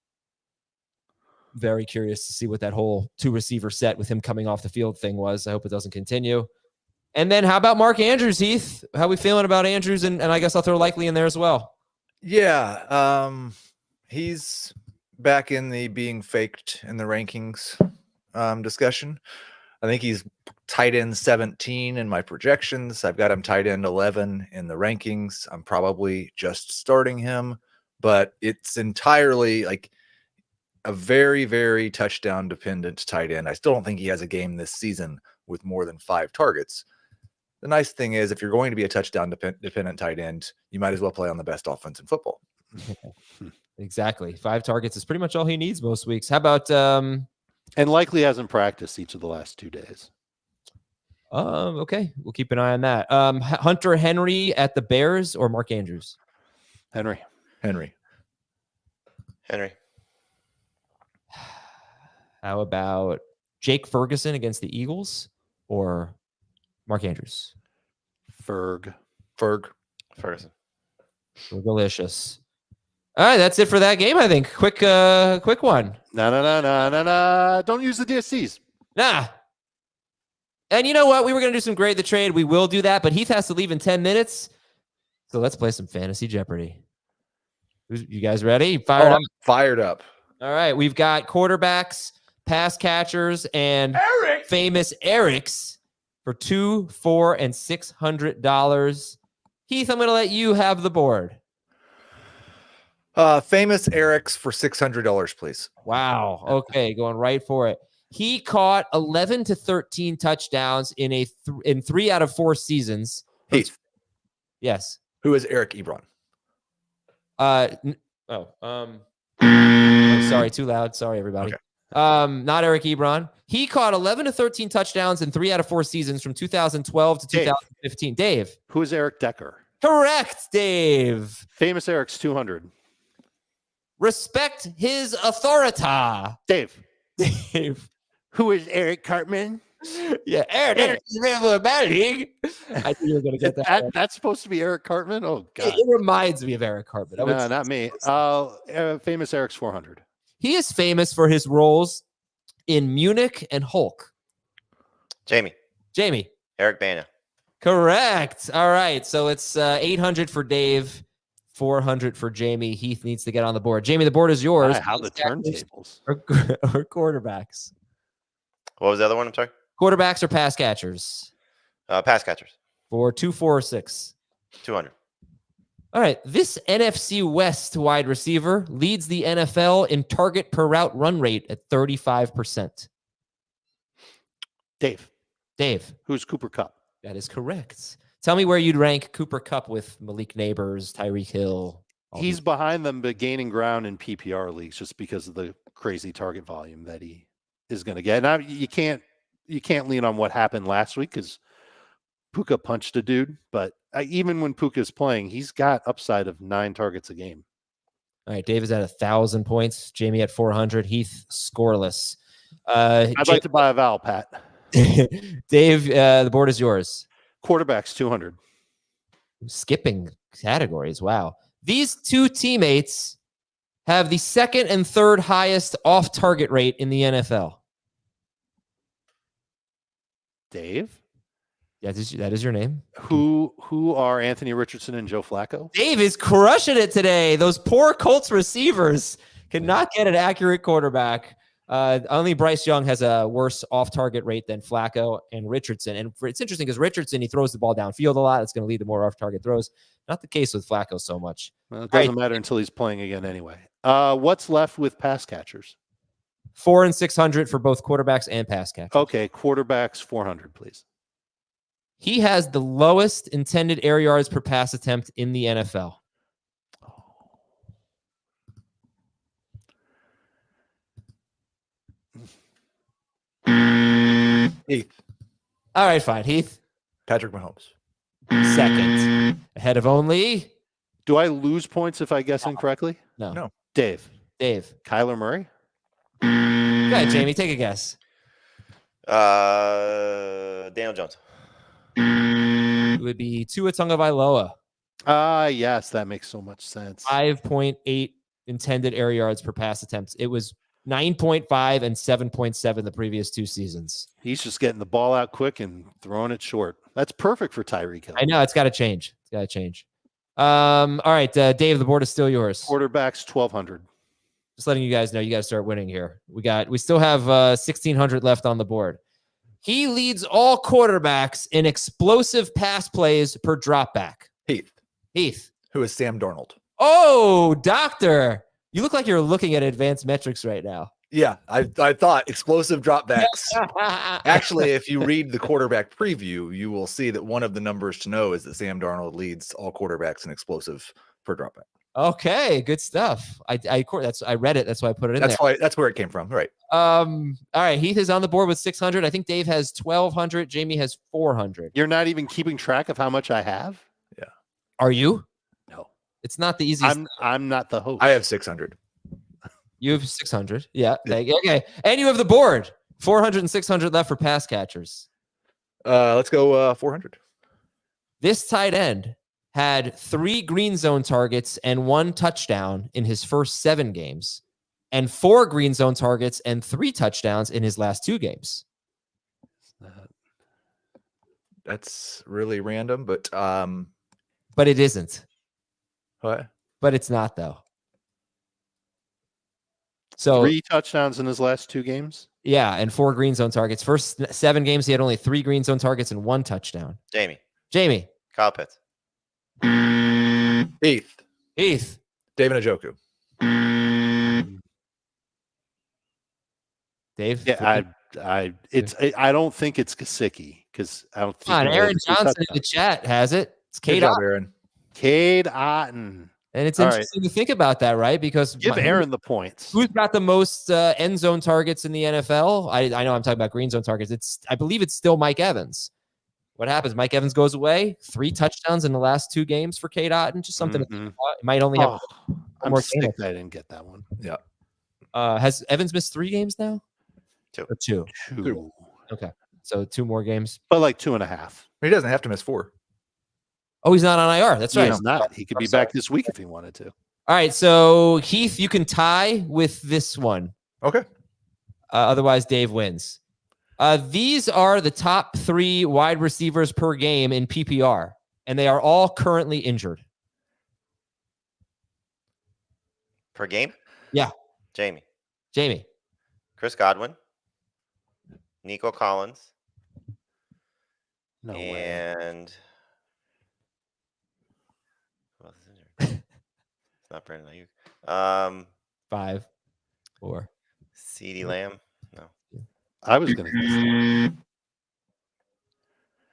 Very curious to see what that whole 2 receiver set with him coming off the field thing was. I hope it doesn't continue. And then how about Mark Andrews, Heath? How are we feeling about Andrews? And I guess I'll throw Likely in there as well. Yeah. He's back in the being faked in the rankings discussion. I think he's tight end 17 in my projections. I've got him tight end 11 in the rankings. I'm probably just starting him, but it's entirely like a very, very touchdown dependent tight end. I still don't think he has a game this season with more than 5 targets. The nice thing is, if you're going to be a touchdown dependent tight end, you might as well play on the best offense in football. Exactly. 5 targets is pretty much all he needs most weeks. How about and Likely hasn't practiced each of the last 2 days. Okay, we'll keep an eye on that. Hunter Henry at the Bears or Mark Andrews? Henry. How about Jake Ferguson against the Eagles or Mark Andrews? Ferguson. We're delicious. All right, that's it for that game, I think. Quick one. No. Don't use the DSCs. Nah. And you know what? We were going to do some Grade the Trade. We will do that, but Heath has to leave in 10 minutes. So let's play some Fantasy Jeopardy. You guys ready? I'm fired up. All right. We've got quarterbacks, pass catchers, and famous Erics for $200, $400, and $600. Heath, I'm going to let you have the board. Famous Eric's for $600, please. Wow. Okay, going right for it. He caught 11 to 13 touchdowns in in 3 out of 4 seasons. Heath. Yes. Who is Eric Ebron? Sorry, too loud. Sorry, everybody. Okay. Not Eric Ebron. He caught 11 to 13 touchdowns in 3 out of 4 seasons from 2012 to 2015. Dave. Who is Eric Decker? Correct, Dave. Famous Eric's 200. Respect his authority. Dave. Dave. Who is Eric Cartman? Yeah, Eric is available in my league. I think you were going to get that. That's supposed to be Eric Cartman? Oh, God. It reminds me of Eric Cartman. No, not me. Famous Eric's 400. He is famous for his roles in Munich and Hulk. Jamie. Eric Bana. Correct. All right. So it's 800 for Dave, 400 for Jamie. Heath needs to get on the board. Jamie, the board is yours. How the turntables. Or quarterbacks. What was the other one? I'm sorry. Quarterbacks or pass catchers? Pass catchers. For 2, 4, or 6. 200. All right. This NFC West wide receiver leads the NFL in target per route run rate at 35%. Dave. Who's Cooper Kupp? That is correct. Tell me where you'd rank Cooper Kupp with Malik Nabers, Tyreek Hill. He's behind them, but gaining ground in PPR leagues just because of the crazy target volume that he is going to get. Now you can't lean on what happened last week because Puka punched a dude, but even when Puka's playing, he's got upside of 9 targets a game. All right, Dave is at 1,000 points. Jamie at 400. Heath scoreless. I'd like to buy a vowel, Pat. Dave, the board is yours. Quarterbacks 200. Skipping categories. Wow. These 2 teammates have the 2nd and 3rd highest off-target rate in the NFL. Dave? That is your name. Who are Anthony Richardson and Joe Flacco? Dave is crushing it today. Those poor Colts receivers cannot get an accurate quarterback. Only Bryce Young has a worse off-target rate than Flacco and Richardson. And it's interesting because Richardson, he throws the ball downfield a lot. It's going to lead to more off-target throws. Not the case with Flacco so much. Well, it doesn't matter until he's playing again anyway. What's left with pass catchers? 4 and 600 for both quarterbacks and pass catchers. Okay, quarterbacks 400, please. He has the lowest intended air yards per pass attempt in the NFL. Heath. All right, fine. Heath. Patrick Mahomes. 2nd. Ahead of only. Do I lose points if I guess incorrectly? No. Dave. Kyler Murray? Go ahead, Jamie. Take a guess. Daniel Jones. It would be Tua Tagovailoa. Yes, that makes so much sense. 5.8 intended air yards per pass attempts. It was 9.5 and 7.7 the previous 2 seasons. He's just getting the ball out quick and throwing it short. That's perfect for Tyreek Hill. I know. It's got to change. All right, Dave, the board is still yours. Quarterbacks 1,200. Just letting you guys know, you got to start winning here. We still have 1,600 left on the board. He leads all quarterbacks in explosive pass plays per dropback. Heath. Who is Sam Darnold? Oh, doctor. You look like you're looking at advanced metrics right now. Yeah, I thought explosive dropbacks. Actually, if you read the quarterback preview, you will see that one of the numbers to know is that Sam Darnold leads all quarterbacks in explosive per dropback. Okay, good stuff. I read it. That's why I put it in there. That's where it came from. Right. All right. Heath is on the board with 600. I think Dave has 1,200. Jamie has 400. You're not even keeping track of how much I have? Yeah. Are you? No. It's not the easiest. I'm not the host. I have 600. You have 600. Yeah. Okay. And you have the board. 400 and 600 left for pass catchers. Let's go 400. This tight end had 3 green zone targets and 1 touchdown in his first 7 games, and 4 green zone targets and 3 touchdowns in his last 2 games. That's really random, but it isn't. What? But it's not though. So 3 touchdowns in his last 2 games. Yeah, and 4 green zone targets. First 7 games, he had only 3 green zone targets and 1 touchdown. Jamie. Jamie. Kyle Pitts. Heath. David Njoku. Dave? Yeah, I don't think it's Gesicki because I don't think. Come on, Aaron Johnson in the chat has it. It's Good Cade job, Otton. Aaron. Cade Otton. And it's All interesting to think about that, right? Because Give Aaron the points. who's got the most end zone targets in the NFL? I know I'm talking about green zone targets. I believe it's still Mike Evans. What happens? Mike Evans goes away. 3 touchdowns in the last 2 games for Cade Otton. Just something to think about. It might only have I'm more sick games. that I didn't get that one. Yeah. Has Evans missed 3 games now? 2. Or 2? 2. Okay. So 2 more games. But like 2.5. He doesn't have to miss 4. Oh, he's not on IR. That's right. He's not. He could be back this week if he wanted to. All right. So Heath, you can tie with this one. Okay. Otherwise, Dave wins. These are the top 3 wide receivers per game in PPR, and they are all currently injured. Per game? Yeah. Jamie. Chris Godwin. Nico Collins. No way. And who else is injured? It's not Brandon Ayuk. 5, 4. CeeDee Lamb. No. I was going to guess that.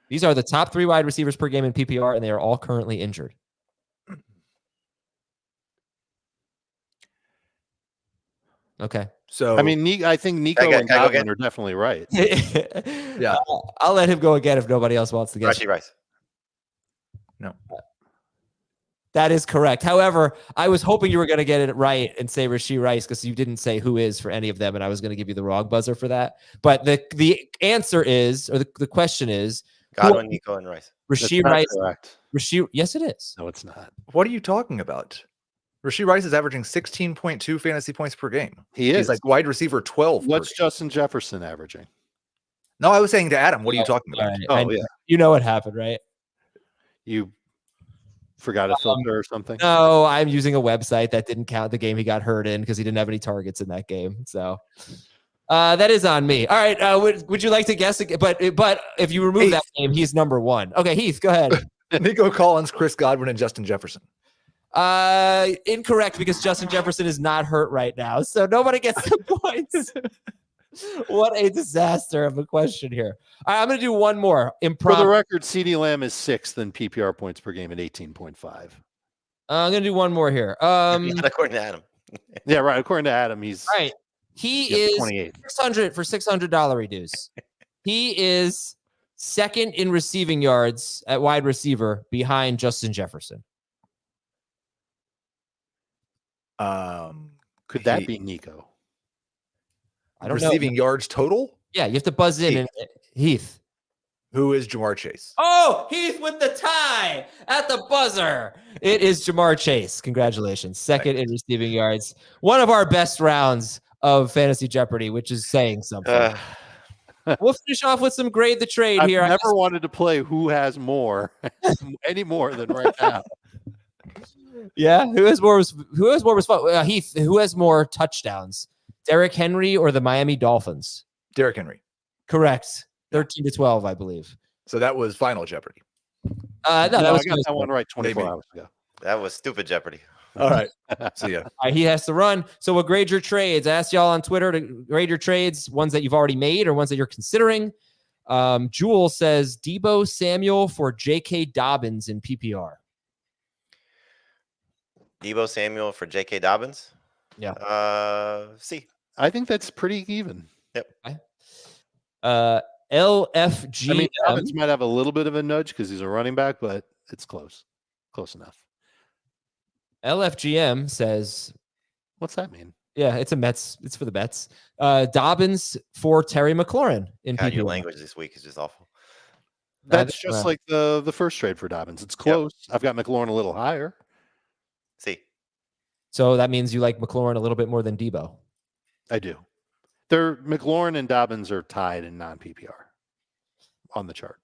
These are the top 3 wide receivers per game in PPR, and they are all currently injured. Okay. So I mean, I think Nico and Godwin are definitely right. Yeah. I'll let him go again if nobody else wants to guess. Rashee Rice. No. That is correct. However, I was hoping you were going to get it right and say Rashee Rice because you didn't say who is for any of them, and I was going to give you the wrong buzzer for that. But the answer is, or the question is, Godwin, Nico, and Rice. Rashee Rice. Correct. Yes, it is. No, it's not. What are you talking about? Rashee Rice is averaging 16.2 fantasy points per game. He is. He's like wide receiver 12. What's Justin Jefferson averaging? No, I was saying to Adam, what are you talking about? Right. Yeah. You know what happened, right? You forgot a filter or something? No, I'm using a website that didn't count the game he got hurt in because he didn't have any targets in that game. So that is on me. All right. Would you like to guess again? But if you remove that game, he's number 1. Okay, Heath, go ahead. Nico Collins, Chris Godwin, and Justin Jefferson. Incorrect, because Justin Jefferson is not hurt right now, so nobody gets the points. What a disaster of a question here. All right, I'm going to do one more. For the record, CeeDee Lamb is 6th in PPR points per game at 18.5. I'm going to do one more here. According to Adam. Yeah, right. According to Adam, he's all right. He is 28. $600 reduce. He is 2nd in receiving yards at wide receiver behind Justin Jefferson. Could that be Nico? I don't Receiving know. yards total? Yeah, you have to buzz in. And Heath. Who is Jamar Chase? Oh, Heath with the tie at the buzzer. It is Jamar Chase. Congratulations. 2nd in receiving yards. One of our best rounds of Fantasy Jeopardy, which is saying something. We'll finish off with some grade the trade I've here. never wanted to play who has more any more than right now. Yeah, who has more Heath, who has more touchdowns? Derrick Henry or the Miami Dolphins? Derrick Henry. Correct. 13-12, I believe. So that was Final Jeopardy. No, I that was got that one right 24 hours ago. That was stupid Jeopardy. All right. See ya. All right, he has to run. So we'll grade your trades. I asked y'all on Twitter to grade your trades, ones that you've already made or ones that you're considering. Jewel says Deebo Samuel for J.K. Dobbins in PPR. Deebo Samuel for J.K. Dobbins? Yeah. C. I think that's pretty even. Yep. LFG. I mean, Dobbins might have a little bit of a nudge because he's a running back, but it's close. Close enough. LFGM says, what's that mean? Yeah, it's a Mets. It's for the Mets. Dobbins for Terry McLaurin in PPR. Your language this week is just awful. That's just like the first trade for Dobbins. It's close. Yep. I've got McLaurin a little higher. See. So that means you like McLaurin a little bit more than Deebo. I do. McLaurin and Dobbins are tied in non-PPR on the chart.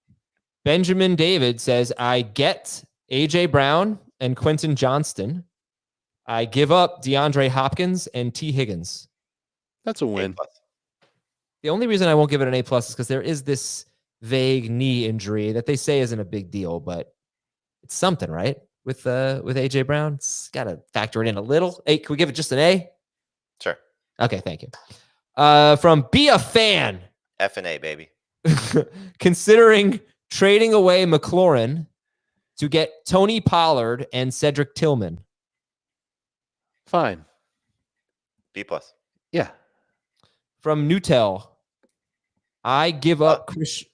Benjamin David says, I get A.J. Brown and Quentin Johnston. I give up DeAndre Hopkins and T. Higgins. That's a win. The only reason I won't give it an A+ is because there is this vague knee injury that they say isn't a big deal, but it's something, right? with AJ Brown. It's got to factor it in a little. Hey, can we give it just an A? Sure. Okay, thank you. From Be a Fan. F and A, baby. Considering trading away McLaurin to get Tony Pollard and Cedric Tillman. Fine. B plus. Yeah. From Newtel, I give up Chris.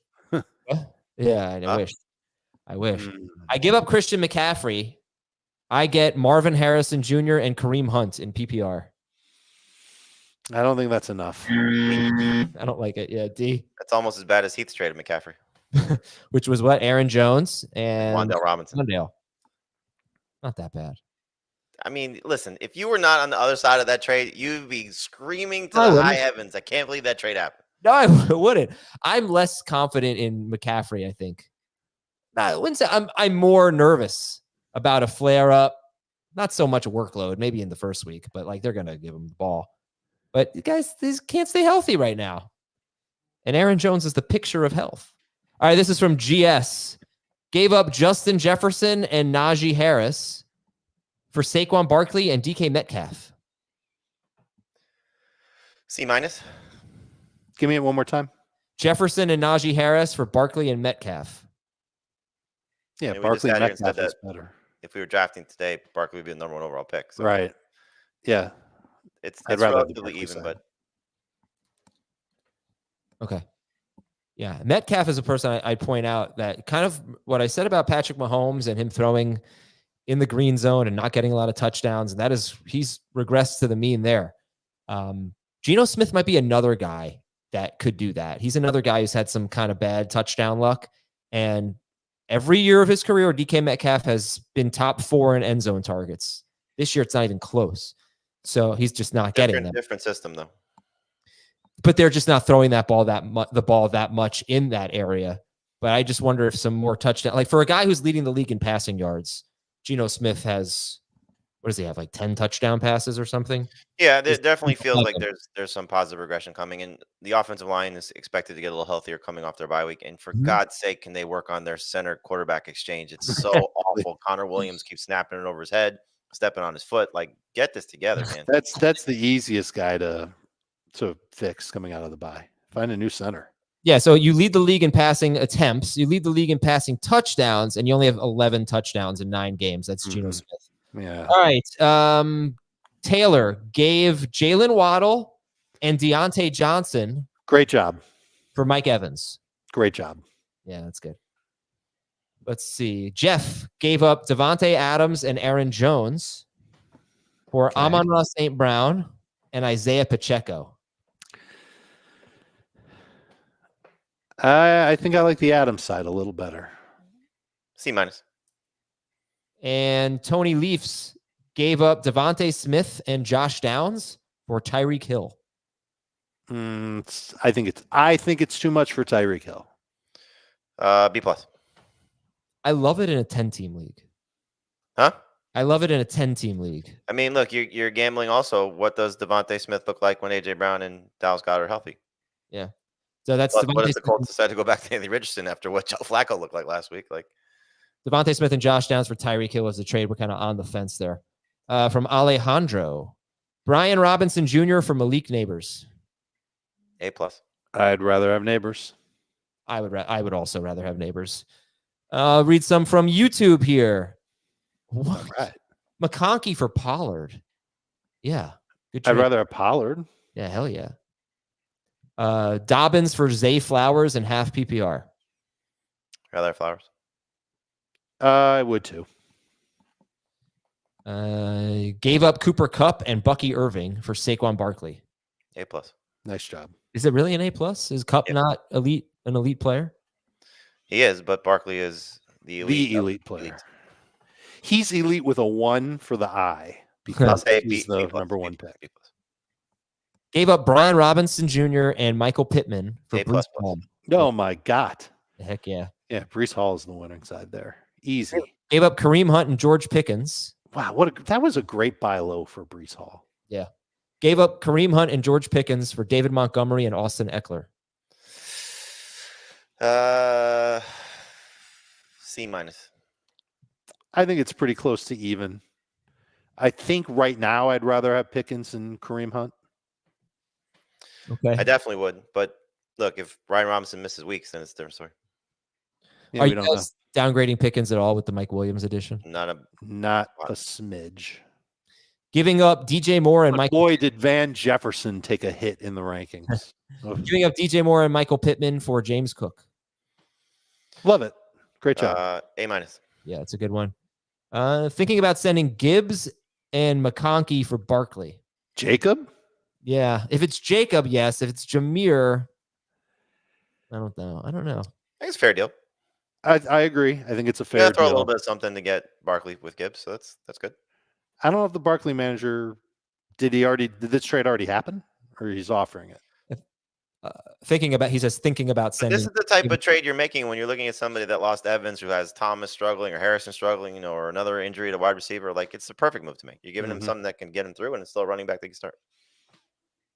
Yeah, I wish. I give up Christian McCaffrey. I get Marvin Harrison Jr. and Kareem Hunt in PPR. I don't think that's enough. I don't like it. Yeah, D. That's almost as bad as Heath's trade of McCaffrey. Which was what? Aaron Jones and Wan'Dale Robinson. Wan'Dale. Not that bad. I mean, listen, if you were not on the other side of that trade, you'd be screaming to No, the high heavens. I can't believe that trade happened. No, I wouldn't. I'm less confident in McCaffrey, I think. No, I wouldn't say I'm more nervous about a flare up. Not so much a workload, maybe in the first week, but like they're gonna give him the ball. But guys, these can't stay healthy right now. And Aaron Jones is the picture of health. All right, this is from GS. Gave up Justin Jefferson and Najee Harris for Saquon Barkley and DK Metcalf. C minus. Give me it one more time. Jefferson and Najee Harris for Barkley and Metcalf. Yeah, We Barkley just sat here and Metcalf said is better. If we were drafting today, Barkley would be the number 1 overall pick. So Right. Yeah. It's I'd rather have the relatively Barkley even, side. but Okay. Yeah. Metcalf is a person I'd point out that kind of what I said about Patrick Mahomes and him throwing in the green zone and not getting a lot of touchdowns. And that is, he's regressed to the mean there. Geno Smith might be another guy that could do that. He's another guy who's had some kind of bad touchdown luck. And every year of his career, DK Metcalf has been top 4 in end zone targets. This year, it's not even close. So he's just not getting them. different system though. But they're just not throwing that ball the ball that much in that area. But I just wonder if some more touchdown, like for a guy who's leading the league in passing yards, Geno Smith has, what does he have, like 10 touchdown passes or something? Yeah, it definitely feels like there's some positive regression coming, and the offensive line is expected to get a little healthier coming off their bye week. And for God's sake, can they work on their center quarterback exchange? It's so awful. Connor Williams keeps snapping it over his head, stepping on his foot. Like, get this together, man. That's the easiest guy to fix coming out of the bye. Find a new center. Yeah, so you lead the league in passing attempts, you lead the league in passing touchdowns, and you only have 11 touchdowns in 9 games. That's Geno Smith. Yeah. All right. Taylor gave Jalen Waddle and Deontay Johnson. Great job. For Mike Evans. Great job. Yeah, that's good. Let's see. Jeff gave up Devontae Adams and Aaron Jones for Amon-Ra St. Brown and Isaiah Pacheco. I think I like the Adams side a little better. C minus. And Tony Leafs gave up Devontae Smith and Josh Downs for Tyreek Hill. I think it's too much for Tyreek Hill. B plus. I love it in a 10-team league. Huh? I love it in a 10-team league. I mean, look, you're gambling also. What does Devontae Smith look like when AJ Brown and Dallas Goedert are healthy? Yeah. So that's what if the Colts decide to go back to Anthony Richardson after what Joe Flacco looked like last week? Like Devontae Smith and Josh Downs for Tyreek Hill was a trade. We're kind of on the fence there. From Alejandro, Brian Robinson Jr. for Malik Nabers. A plus. I'd rather have Nabers. I would also rather have Nabers. Read some from YouTube here. What? All right. McConkey for Pollard. Yeah. Good trade. I'd rather have Pollard. Yeah, hell yeah. Dobbins for Zay Flowers and half PPR. Rather have Flowers. I would too. Gave up Cooper Kupp and Bucky Irving for Saquon Barkley. A plus. Nice job. Is it really an A plus? Is Kupp not an elite player? He is, but Barkley is the elite player. Elite. He's elite with a 1 for the eye because he's the number 1 pick. Gave up Brian Robinson Jr. and Michael Pittman for Breece Hall. Oh my God. Heck yeah. Yeah, Breece Hall is the winning side there. Easy. Gave up Kareem Hunt and George Pickens. Wow, that was a great buy low for Breece Hall. Yeah. Gave up Kareem Hunt and George Pickens for David Montgomery and Austin Eckler. C minus. I think it's pretty close to even. I think right now I'd rather have Pickens and Kareem Hunt. Okay. I definitely would. But look, if Ryan Robinson misses weeks, then it's a different story. Yeah, Are we you don't know. guys downgrading Pickens at all with the Mike Williams edition? Not a Not a smidge. Giving up DJ Moore and But Michael. boy, did Van Jefferson take a hit in the rankings. Giving up DJ Moore and Michael Pittman for James Cook. Love it. Great job. A-. Yeah, it's a good one. Thinking about sending Gibbs and McConkey for Barkley. Jacob? Yeah. If it's Jacob, yes. If it's Jameer, I don't know. I think it's a fair deal. I agree. I think it's a fair Yeah, throw a deal. little bit of something to get Barkley with Gibbs, so that's good. I don't know if the Barkley manager did this trade already happen, or he's offering it. He says thinking about But sending. this is the type of trade you're making when you're looking at somebody that lost Evans, who has Thomas struggling or Harrison struggling, or another injury to wide receiver. Like, it's the perfect move to make. You're giving him something that can get him through, and it's still a running back that can start.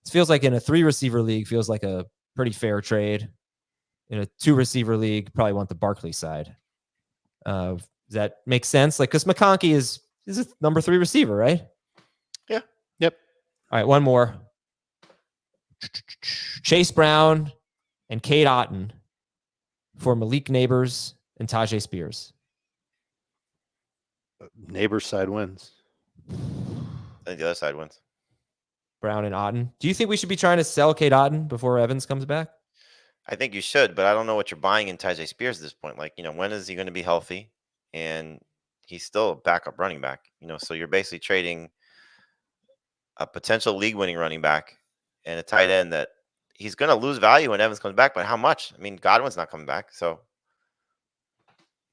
It feels like in a 3-receiver league, feels like a pretty fair trade. In a 2-receiver league, probably want the Barkley side. Does that make sense? Like, because McConkey is a number 3 receiver, right? Yeah. Yep. All right, one more. Chase Brown and Cade Otton for Malik Nabers and Tajay Spears. Neighbor side wins. I think the other side wins. Brown and Otton. Do you think we should be trying to sell Cade Otton before Evans comes back? I think you should, but I don't know what you're buying in Tajay Spears at this point. Like, when is he going to be healthy? And he's still a backup running back, so you're basically trading a potential league-winning running back and a tight end that he's going to lose value when Evans comes back, but how much? I mean, Godwin's not coming back, so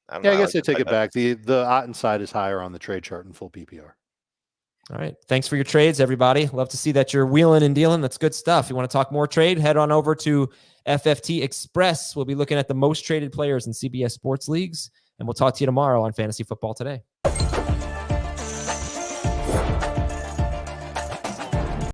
I guess I take it back. The Otton side is higher on the trade chart in full PPR. All right. Thanks for your trades, everybody. Love to see that you're wheeling and dealing. That's good stuff. You want to talk more trade? Head on over to FFT Express. We'll be looking at the most traded players in CBS sports leagues, and we'll talk to you tomorrow on Fantasy Football Today.